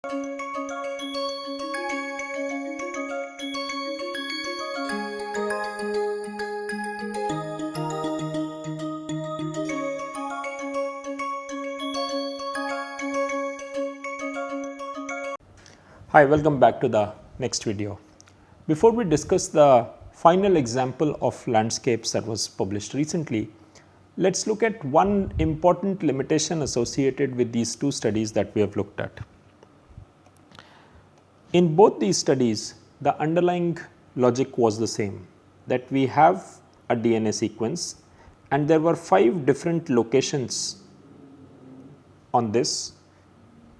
Hi, welcome back to the next video. Before we discuss the final example of landscapes that was published recently, let's look at one important limitation associated with these two studies that we have looked at. In both these studies, the underlying logic was the same, that we have a DNA sequence and there were 5 different locations on this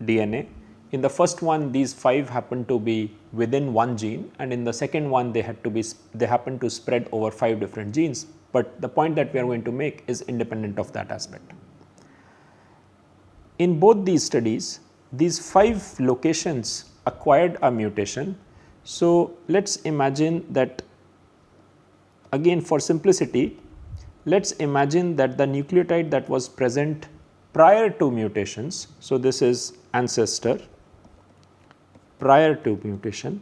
DNA. In the first one, these 5 happened to be within one gene, and in the second one they happened to spread over 5 different genes, but the point that we are going to make is independent of that aspect. In both these studies, these 5 locations acquired a mutation. So let's imagine that, again for simplicity, let's imagine that the nucleotide that was present prior to mutations, so this is ancestor prior to mutation,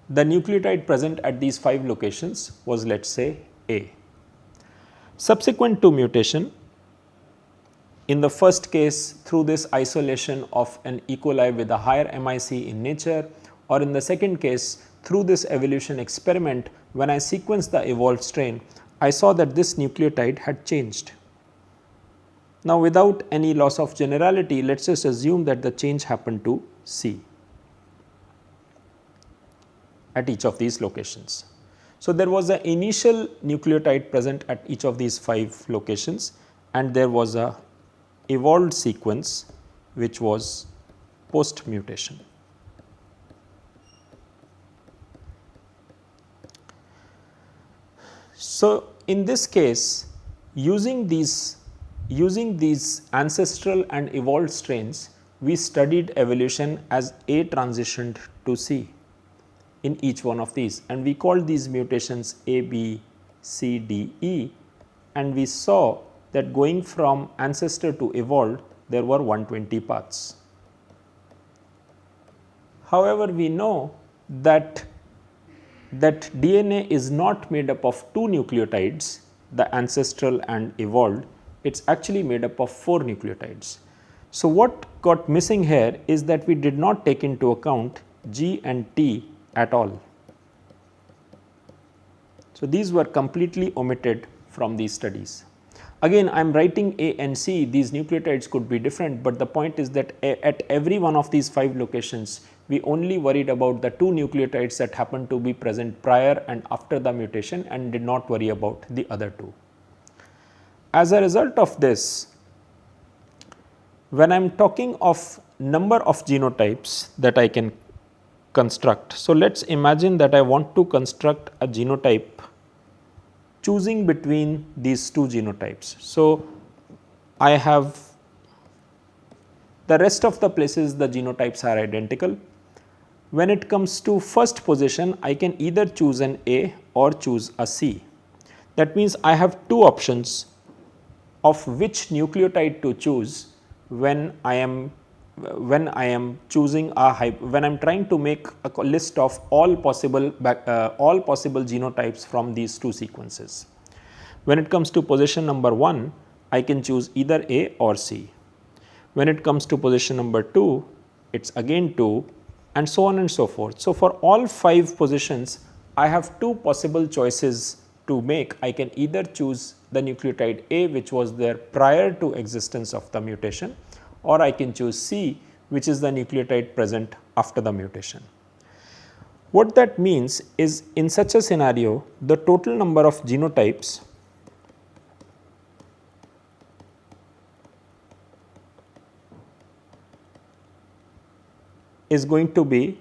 the nucleotide present at these 5 locations was, let's say, A. Subsequent to mutation, in the first case through this isolation of an E. coli with a higher MIC in nature, or in the second case through this evolution experiment, when I sequenced the evolved strain, I saw that this nucleotide had changed. Now, without any loss of generality, let us just assume that the change happened to C at each of these locations. So, there was an initial nucleotide present at each of these 5 locations, and there was a evolved sequence which was post mutation. So, in this case, using these ancestral and evolved strains, we studied evolution as A transitioned to C in each one of these, and we called these mutations A, B, C, D, E, and we saw that going from ancestor to evolved, there were 120 paths. However, we know that DNA is not made up of 2 nucleotides, the ancestral and evolved, it is actually made up of 4 nucleotides. So, what got missing here is that we did not take into account G and T at all. So, these were completely omitted from these studies. Again, I am writing A and C, these nucleotides could be different, but the point is that at every one of these 5 locations, we only worried about the 2 nucleotides that happened to be present prior and after the mutation and did not worry about the other 2. As a result of this, when I am talking of number of genotypes that I can construct, so let us imagine that I want to construct a genotype choosing between these 2 genotypes. So, I have the rest of the places the genotypes are identical. When it comes to first position, I can either choose an A or choose a C. That means I have 2 options of which nucleotide to choose when I am choosing when I am trying to make a list of all possible genotypes from these 2 sequences. When it comes to position number 1, I can choose either A or C. When it comes to position number 2, it is again 2, and so on and so forth. So, for all 5 positions, I have 2 possible choices to make. I can either choose the nucleotide A, which was there prior to existence of the mutation, or I can choose C, which is the nucleotide present after the mutation. What that means is, in such a scenario, the total number of genotypes is going to be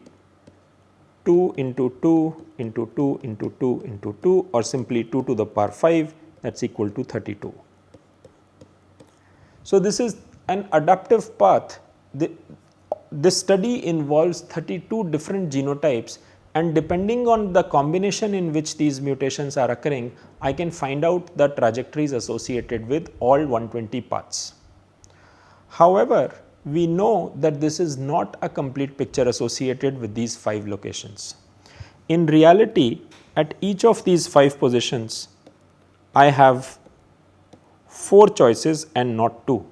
2 into 2 into 2 into 2 into 2, or simply 2 to the power 5, that is equal to 32. So, this is an adaptive path. This study involves 32 different genotypes, and depending on the combination in which these mutations are occurring, I can find out the trajectories associated with all 120 paths. However, we know that this is not a complete picture associated with these 5 locations. In reality, at each of these 5 positions, I have 4 choices and not 2.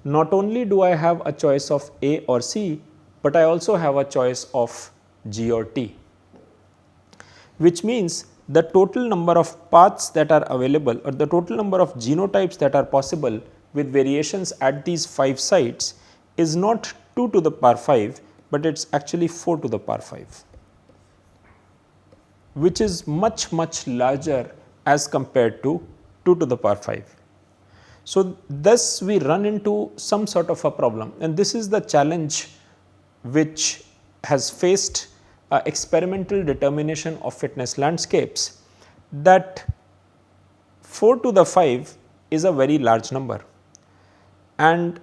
Not only do I have a choice of A or C, but I also have a choice of G or T, which means the total number of paths that are available or the total number of genotypes that are possible with variations at these 5 sites is not 2 to the power 5, but it is actually 4 to the power 5, which is much larger as compared to 2 to the power 5. So, thus we run into some sort of a problem, and this is the challenge which has faced experimental determination of fitness landscapes, that 4 to the 5 is a very large number, and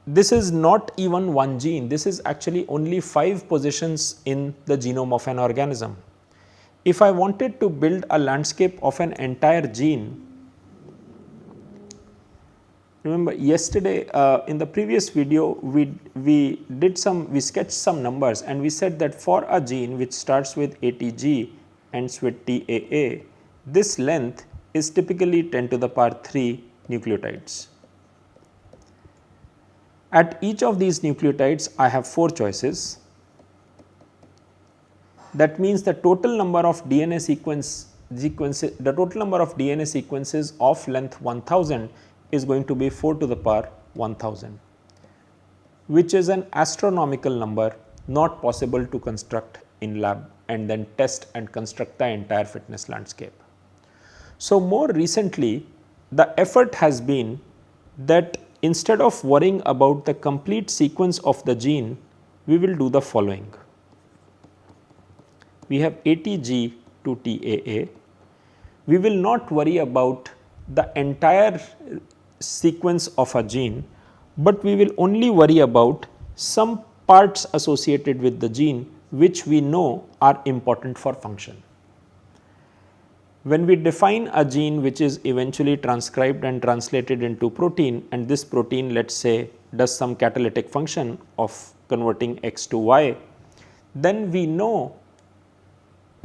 this is not even one gene, this is actually only 5 positions in the genome of an organism. If I wanted to build a landscape of an entire gene, remember yesterday in the previous video we sketched some numbers, and we said that for a gene which starts with ATG ends with TAA, this length is typically 10 to the power 3 nucleotides. At each of these nucleotides I have 4 choices. That means the total number of DNA sequences of length 1000 is going to be 4 to the power 1000, which is an astronomical number, not possible to construct in lab and then test and construct the entire fitness landscape. So, more recently the effort has been that instead of worrying about the complete sequence of the gene, we will do the following. We have ATG to TAA. We will not worry about the entire sequence of a gene, but we will only worry about some parts associated with the gene which we know are important for function. When we define a gene which is eventually transcribed and translated into protein, and this protein, let us say, does some catalytic function of converting X to Y, then we know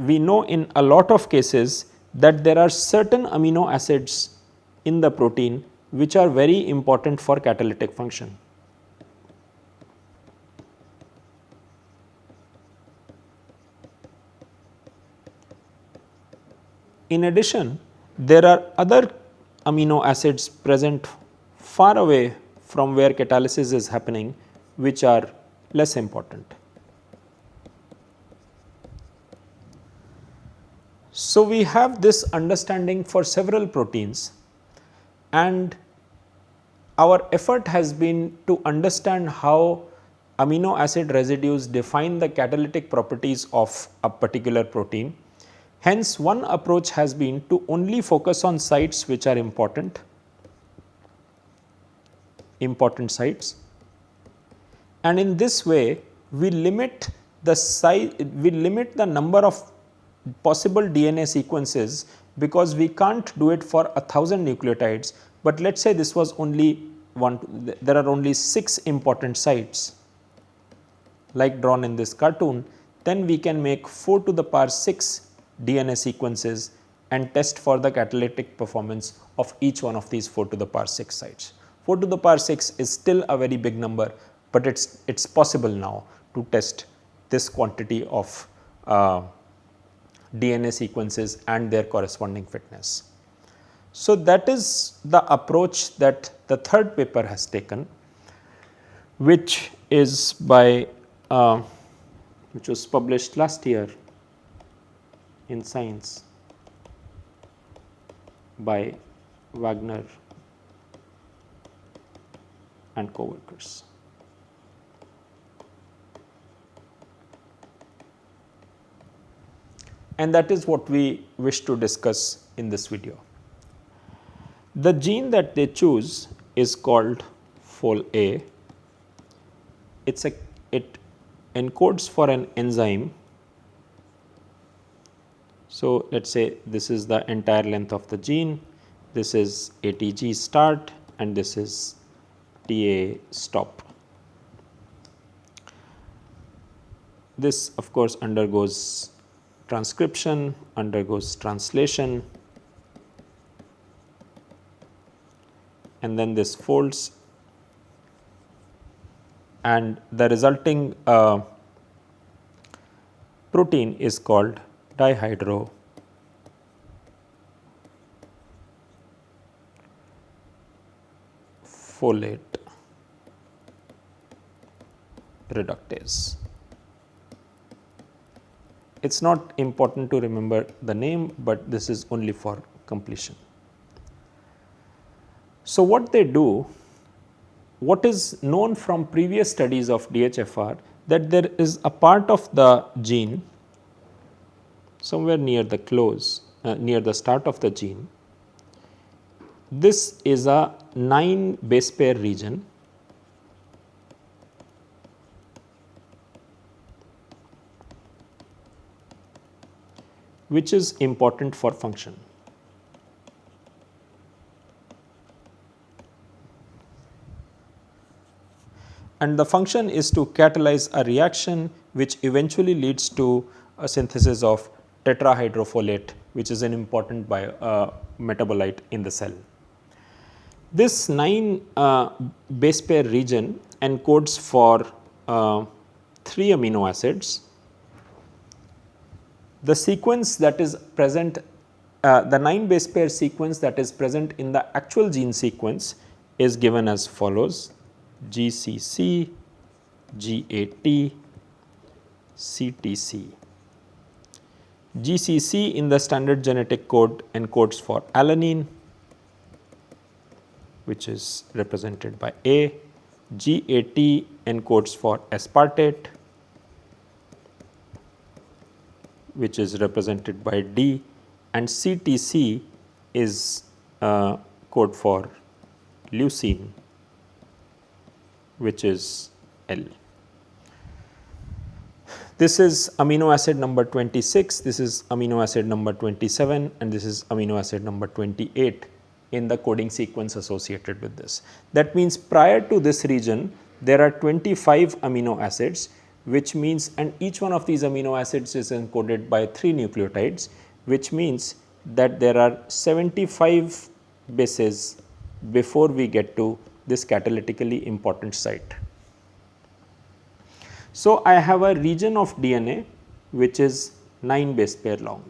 in a lot of cases that there are certain amino acids in the protein which are very important for catalytic function. In addition, there are other amino acids present far away from where catalysis is happening, which are less important. So, we have this understanding for several proteins, and our effort has been to understand how amino acid residues define the catalytic properties of a particular protein. Hence, one approach has been to only focus on sites which are important sites, and in this way we limit the number of possible DNA sequences, because we can't do it for 1000 nucleotides, but let us say this was only there are only 6 important sites like drawn in this cartoon, then we can make 4 to the power 6 DNA sequences and test for the catalytic performance of each one of these 4 to the power 6 sites. 4 to the power 6 is still a very big number, but it's possible now to test this quantity of DNA sequences and their corresponding fitness. So, that is the approach that the third paper has taken, which is by which was published last year in Science by Wagner and co-workers. And that is what we wish to discuss in this video. The gene that they choose is called folA. It encodes for an enzyme So, let us say this is the entire length of the gene, this is ATG start and this is TA stop. This of course undergoes transcription, undergoes translation, and then this folds, and the resulting protein is called dihydrofolate reductase. It is not important to remember the name, but this is only for completion. So, what they do, what is known from previous studies of DHFR, that there is a part of the gene somewhere near the close, near the start of the gene. This is a 9 base pair region, which is important for function. And the function is to catalyze a reaction which eventually leads to a synthesis of tetrahydrofolate, which is an important metabolite in the cell. This 9 base pair region encodes for 3 amino acids. The sequence that is present, the 9 base pair sequence that is present in the actual gene sequence is given as follows: GCC, GAT, CTC. GCC in the standard genetic code encodes for alanine, which is represented by A. GAT encodes for aspartate, which is represented by D, and CTC is code for leucine, which is L. This is amino acid number 26, this is amino acid number 27, and this is amino acid number 28 in the coding sequence associated with this. That means prior to this region, there are 25 amino acids, which means, and each one of these amino acids is encoded by 3 nucleotides, which means that there are 75 bases before we get to this catalytically important site. So, I have a region of DNA which is 9 base pair long.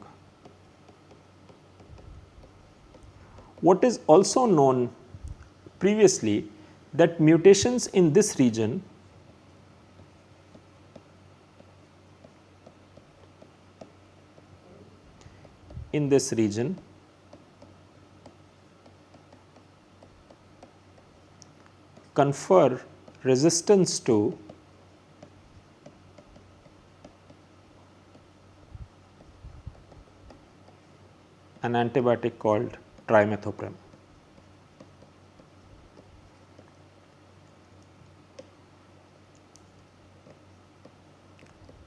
What is also known previously, that mutations in this region confer resistance to an antibiotic called trimethoprim.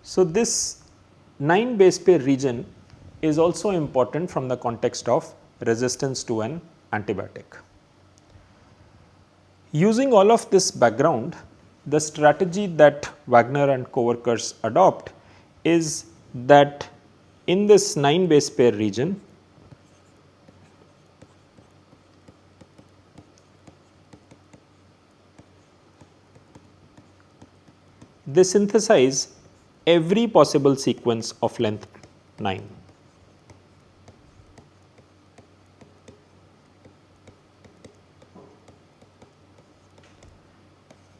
So, this 9 base pair region is also important from the context of resistance to an antibiotic. Using all of this background, the strategy that Wagner and co-workers adopt is that in this 9 base pair region, they synthesize every possible sequence of length 9.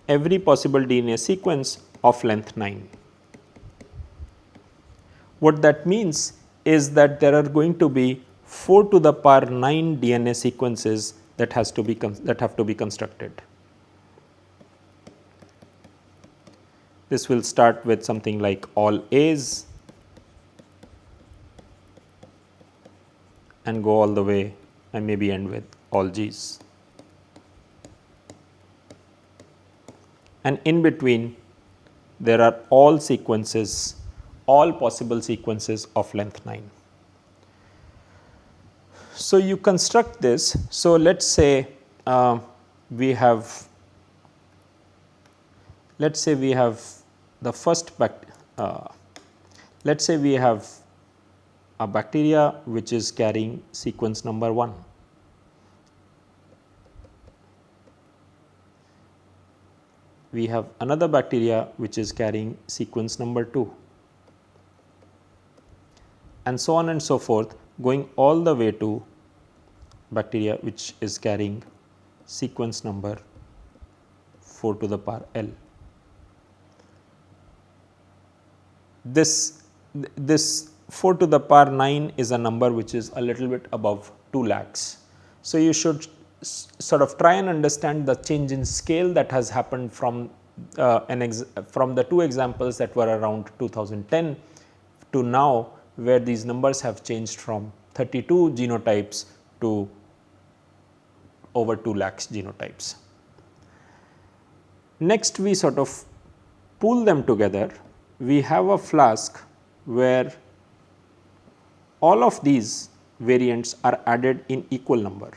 Every possible DNA sequence of length 9. What that means is that there are going to be 4 to the power 9 DNA sequences that have to be constructed. This will start with something like all A's and go all the way and maybe end with all G's. And in between there are all sequences, all possible sequences of length 9. So, you construct this. So, let us say we have the first let us say we have a bacteria which is carrying sequence number 1. We have another bacteria which is carrying sequence number 2, and so on and so forth, going all the way to bacteria which is carrying sequence number 4 to the power L. This 4 to the power 9 is a number which is a little bit above 2 lakhs. So, you should sort of try and understand the change in scale that has happened from the 2 examples that were around 2010 to now, where these numbers have changed from 32 genotypes to over 2 lakhs genotypes. Next, we sort of pool them together. We have a flask where all of these variants are added in equal number.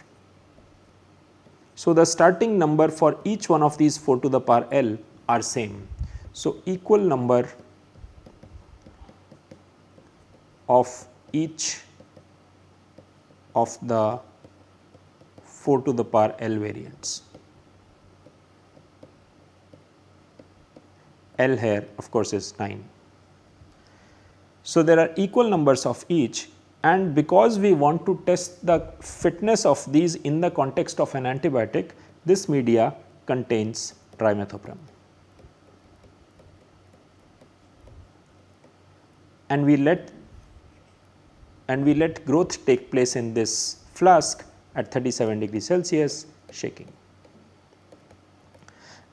So, the starting number for each one of these 4 to the power L are same. So, equal number of each of the 4 to the power L variants. L here of course is 9. So, there are equal numbers of each, and because we want to test the fitness of these in the context of an antibiotic, this media contains trimethoprim. And we let growth take place in this flask at 37 degrees Celsius, shaking.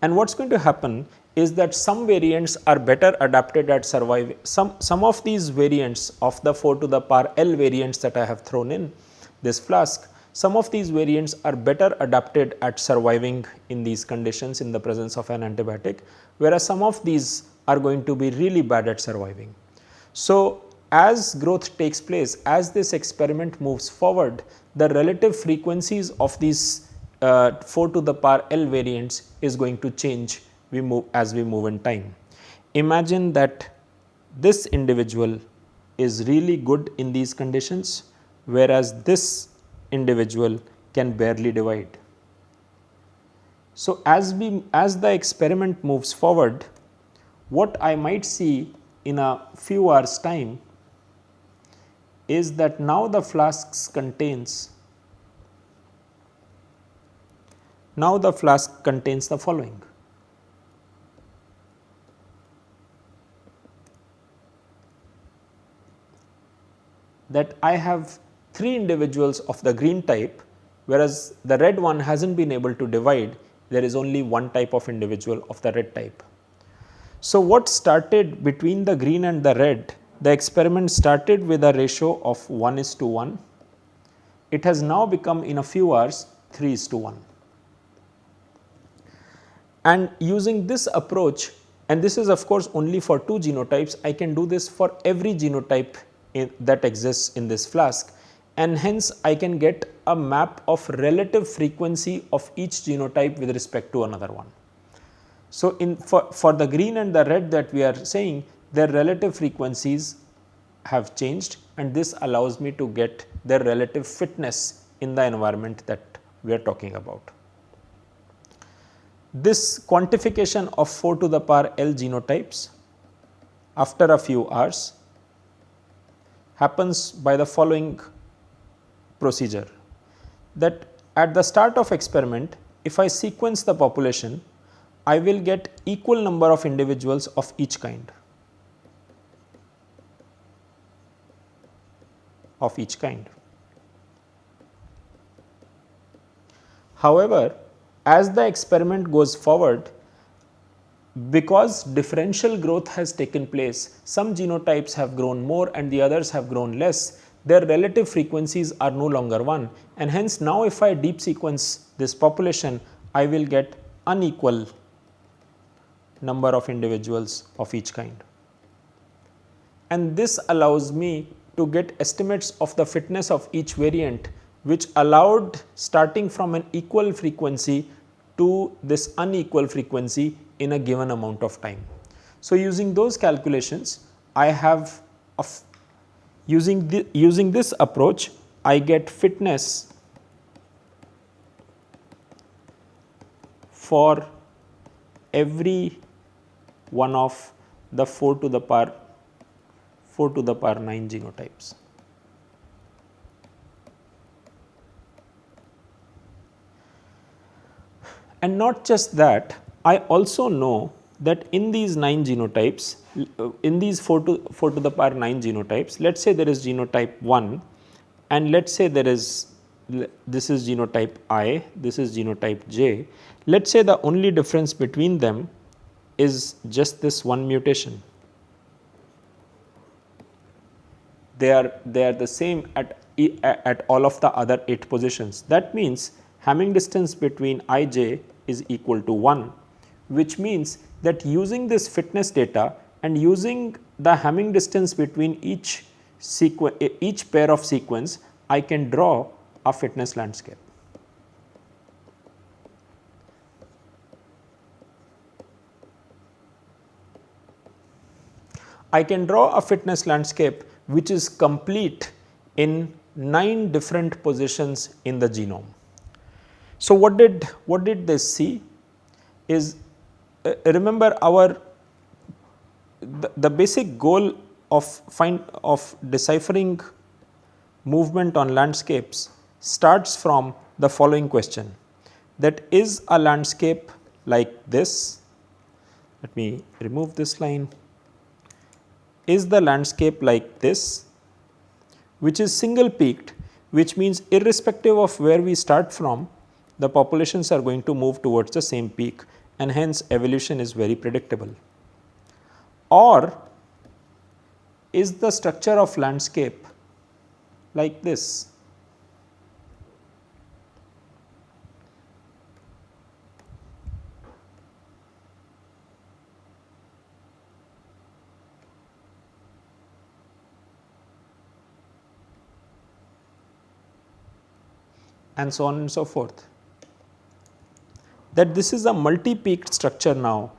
And what is going to happen is that some variants are better adapted at surviving. Some of these variants of the 4 to the power L variants that I have thrown in this flask, some of these variants are better adapted at surviving in these conditions in the presence of an antibiotic, whereas some of these are going to be really bad at surviving. So, as growth takes place, as this experiment moves forward, the relative frequencies of these 4 to the power L variants is going to change as we move in time. Imagine that this individual is really good in these conditions, whereas this individual can barely divide. So, as the experiment moves forward, what I might see in a few hours time is that now the flask contains the following. That I have 3 individuals of the green type, whereas the red one has not been able to divide, there is only one type of individual of the red type. So, what started between the green and the red, the experiment started with a ratio of 1:1. It has now become in a few hours 3:1. And using this approach, and this is of course only for 2 genotypes, I can do this for every genotype that exists in this flask, and hence I can get a map of relative frequency of each genotype with respect to another one. So, for the green and the red that we are saying, their relative frequencies have changed, and this allows me to get their relative fitness in the environment that we are talking about. This quantification of 4 to the power L genotypes after a few hours happens by the following procedure, that at the start of experiment, if I sequence the population, I will get equal number of individuals of each kind. However, as the experiment goes forward, because differential growth has taken place, some genotypes have grown more and the others have grown less, their relative frequencies are no longer 1, and hence now if I deep sequence this population, I will get unequal number of individuals of each kind. And this allows me to get estimates of the fitness of each variant which allowed starting from an equal frequency to this unequal frequency in a given amount of time. So, using those calculations, I have using this approach, I get fitness for every one of the 4 to the power 9 genotypes. And not just that, I also know that in these 9 genotypes, in these 4 to the power 9 genotypes, let us say there is genotype 1 and let us say there is, this is genotype I, this is genotype J. Let us say the only difference between them is just this one mutation. They are the same at all of the other 8 positions. That means Hamming distance between ij is equal to 1, which means that using this fitness data and using the Hamming distance between each pair of sequence, I can draw a fitness landscape. I can draw a fitness landscape which is complete in 9 different positions in the genome. So, what did they see is, remember the basic goal of deciphering movement on landscapes starts from the following question, that is a landscape like this. Let me remove this line. Is the landscape like this, which is single peaked, which means irrespective of where we start from, the populations are going to move towards the same peak, and hence evolution is very predictable. Or is the structure of landscape like this? And so on and so forth. That this is a multi-peaked structure now,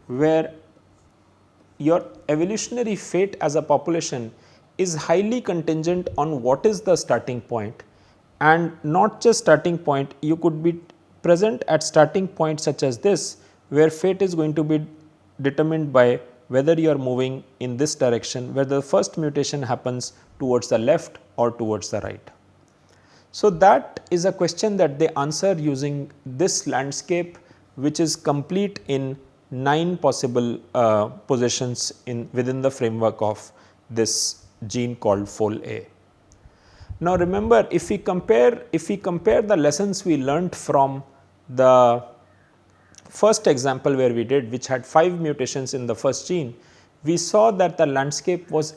where your evolutionary fate as a population is highly contingent on what is the starting point, and not just starting point, you could be present at starting points such as this, where fate is going to be determined by whether you are moving in this direction, whether the first mutation happens towards the left or towards the right. So, that is a question that they answer using this landscape, which is complete in 9 possible positions within the framework of this gene called folA. Now, remember, if we compare the lessons we learnt from the first example where we did, which had 5 mutations in the first gene, we saw that the landscape was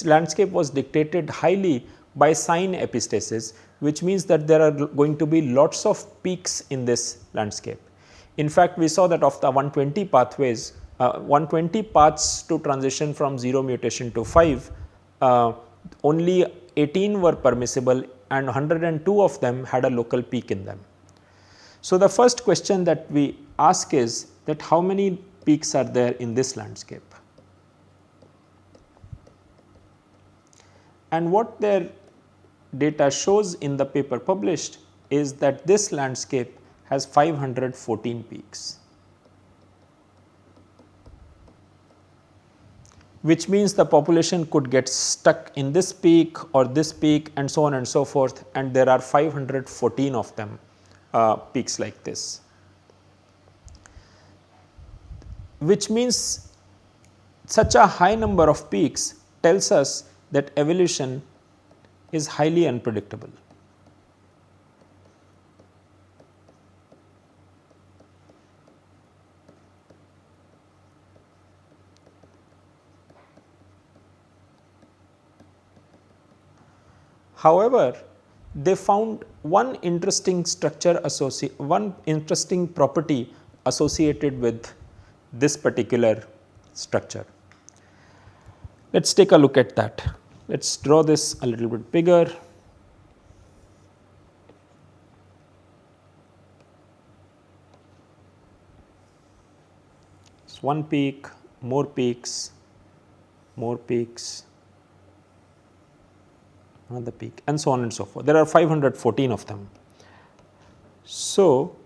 landscape was dictated highly by sign epistasis, which means that there are going to be lots of peaks in this landscape. In fact, we saw that of the 120 pathways, 120 paths to transition from 0 mutation to 5, only 18 were permissible and 102 of them had a local peak in them. So, the first question that we ask is that how many peaks are there in this landscape? And what their data shows in the paper published is that this landscape has 514 peaks, which means the population could get stuck in this peak or this peak and so on and so forth, and there are 514 of them, peaks like this, which means such a high number of peaks tells us that evolution is highly unpredictable. However, they found one interesting property associated with this particular structure. Let us take a look at that. Let us draw this a little bit bigger. one peak, more peaks, another peak, and so on and so forth. There are 514 of them. So,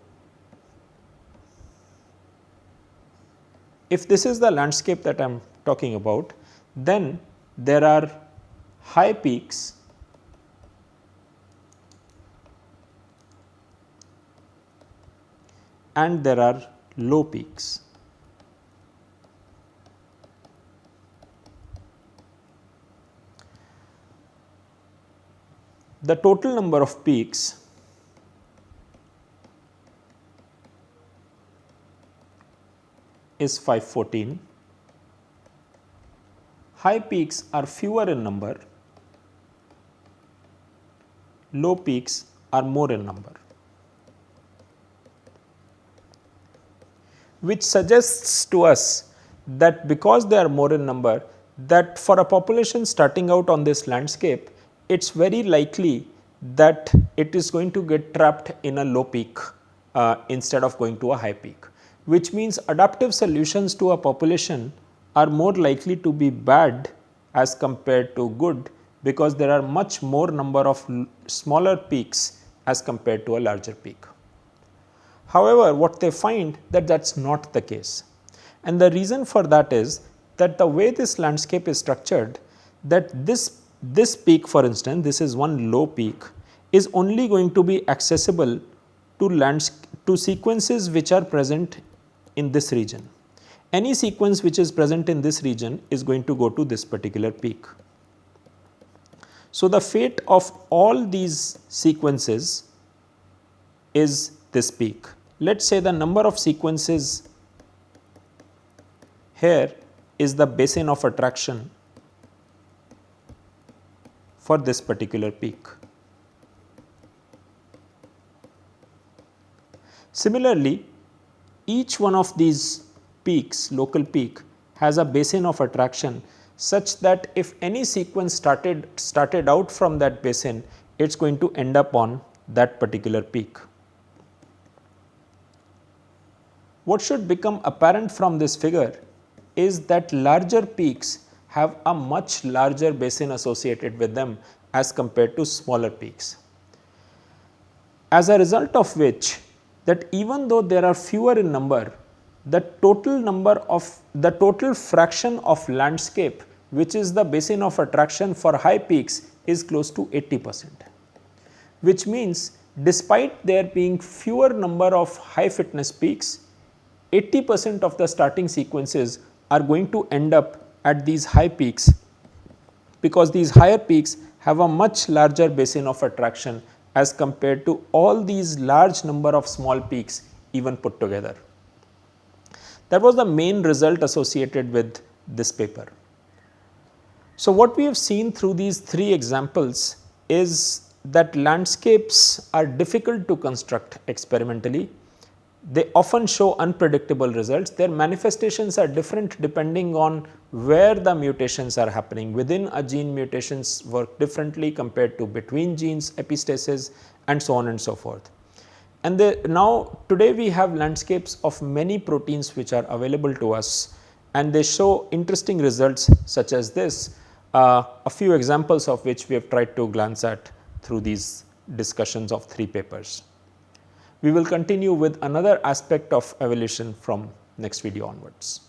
if this is the landscape that I am talking about, then there are high peaks and there are low peaks. The total number of peaks is 514. High peaks are fewer in number, low peaks are more in number, which suggests to us that because they are more in number, that for a population starting out on this landscape, it is very likely that it is going to get trapped in a low peak instead of going to a high peak, which means adaptive solutions to a population are more likely to be bad as compared to good, because there are much more number of smaller peaks as compared to a larger peak. However, what they find that is not the case, and the reason for that is that the way this landscape is structured, that this peak, for instance, this is one low peak, is only going to be accessible to sequences which are present in this region. Any sequence which is present in this region is going to go to this particular peak. So, the fate of all these sequences is this peak. Let us say the number of sequences here is the basin of attraction for this particular peak. Similarly, each one of these peaks, local peak, has a basin of attraction such that if any sequence started out from that basin, it is going to end up on that particular peak. What should become apparent from this figure is that larger peaks have a much larger basin associated with them as compared to smaller peaks. As a result of which, that even though there are fewer in number, the total fraction of landscape which is the basin of attraction for high peaks is close to 80%, which means despite there being fewer number of high fitness peaks, 80% of the starting sequences are going to end up at these high peaks, because these higher peaks have a much larger basin of attraction as compared to all these large number of small peaks even put together. That was the main result associated with this paper. So, what we have seen through these three examples is that landscapes are difficult to construct experimentally. They often show unpredictable results. Their manifestations are different depending on where the mutations are happening. Within a gene, mutations work differently compared to between genes, epistasis, and so on and so forth. And now today we have landscapes of many proteins which are available to us, and they show interesting results such as this, a few examples of which we have tried to glance at through these discussions of three papers. We will continue with another aspect of evolution from next video onwards.